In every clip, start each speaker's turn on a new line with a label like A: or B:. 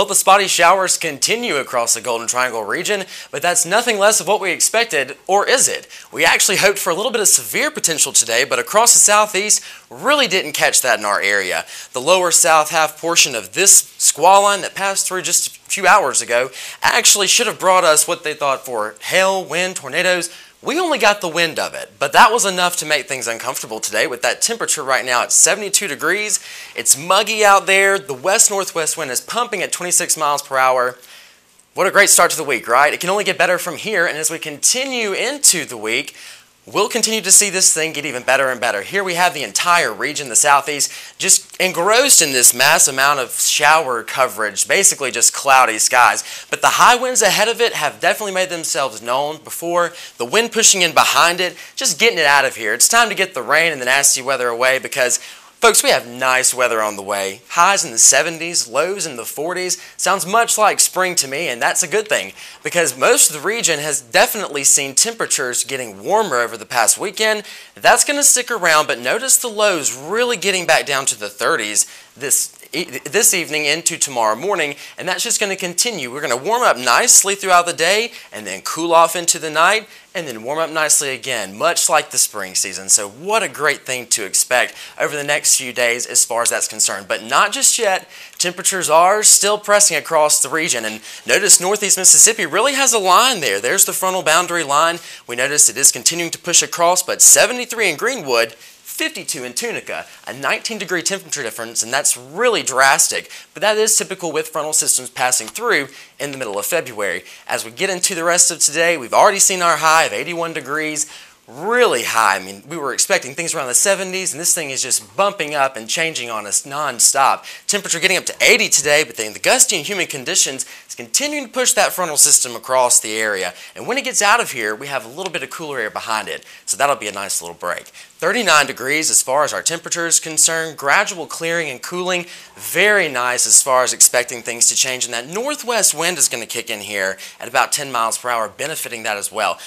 A: The spotty showers continue across the Golden Triangle region, but that's nothing less of what we expected, or is it? We actually hoped for a little bit of severe potential today, but across the southeast, really didn't catch that in our area. The lower south half portion of this squall line that passed through just a few hours ago actually should have brought us what they thought for hail, wind, tornadoes. We only got the wind of it, but that was enough to make things uncomfortable today with that temperature right now at 72 degrees. It's muggy out there. The west-northwest wind is pumping at 26 miles per hour. What a great start to the week, right? It can only get better from here, and as we continue into the week, we'll continue to see this thing get even better and better. Here we have the entire region, the southeast, just engrossed in this mass amount of shower coverage, basically just cloudy skies. But the high winds ahead of it have definitely made themselves known before. The wind pushing in behind it, just getting it out of here. It's time to get the rain and the nasty weather away because folks, we have nice weather on the way. Highs in the 70s, lows in the 40s. Sounds much like spring to me, and that's a good thing because most of the region has definitely seen temperatures getting warmer over the past weekend. That's going to stick around, but notice the lows really getting back down to the 30s this evening into tomorrow morning, and that's just going to continue. We're going to warm up nicely throughout the day and then cool off into the night and then warm up nicely again, much like the spring season. So what a great thing to expect over the next few days as far as that's concerned. But not just yet. Temperatures are still pressing across the region, and notice northeast Mississippi really has a line there. There's the frontal boundary line. We notice it is continuing to push across, but 73 in Greenwood, 52 in Tunica, a 19-degree temperature difference, and that's really drastic, but that is typical with frontal systems passing through in the middle of February. As we get into the rest of today, we've already seen our high of 81 degrees, really high. I mean, we were expecting things around the 70s, and this thing is just bumping up and changing on us non-stop. Temperature getting up to 80 today, but then the gusty and humid conditions is continuing to push that frontal system across the area. And when it gets out of here, we have a little bit of cooler air behind it, so that'll be a nice little break. 39 degrees as far as our temperature is concerned, gradual clearing and cooling, very nice as far as expecting things to change, and that northwest wind is going to kick in here at about 10 miles per hour, benefiting that as well.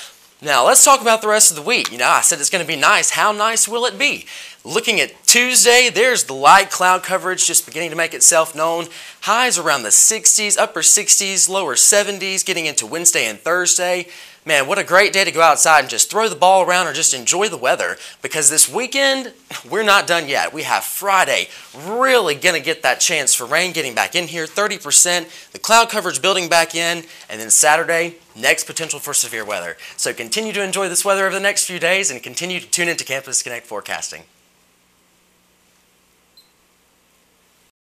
A: Now, let's talk about the rest of the week. You know, I said it's going to be nice. How nice will it be? Looking at Tuesday, there's the light cloud coverage just beginning to make itself known. Highs around the 60s, upper 60s, lower 70s, getting into Wednesday and Thursday. Man, what a great day to go outside and just throw the ball around or just enjoy the weather, because this weekend, we're not done yet. We have Friday, really going to get that chance for rain getting back in here, 30%, the cloud coverage building back in, and then Saturday, next potential for severe weather. So continue to enjoy this weather over the next few days and continue to tune into Campus Connect Forecasting.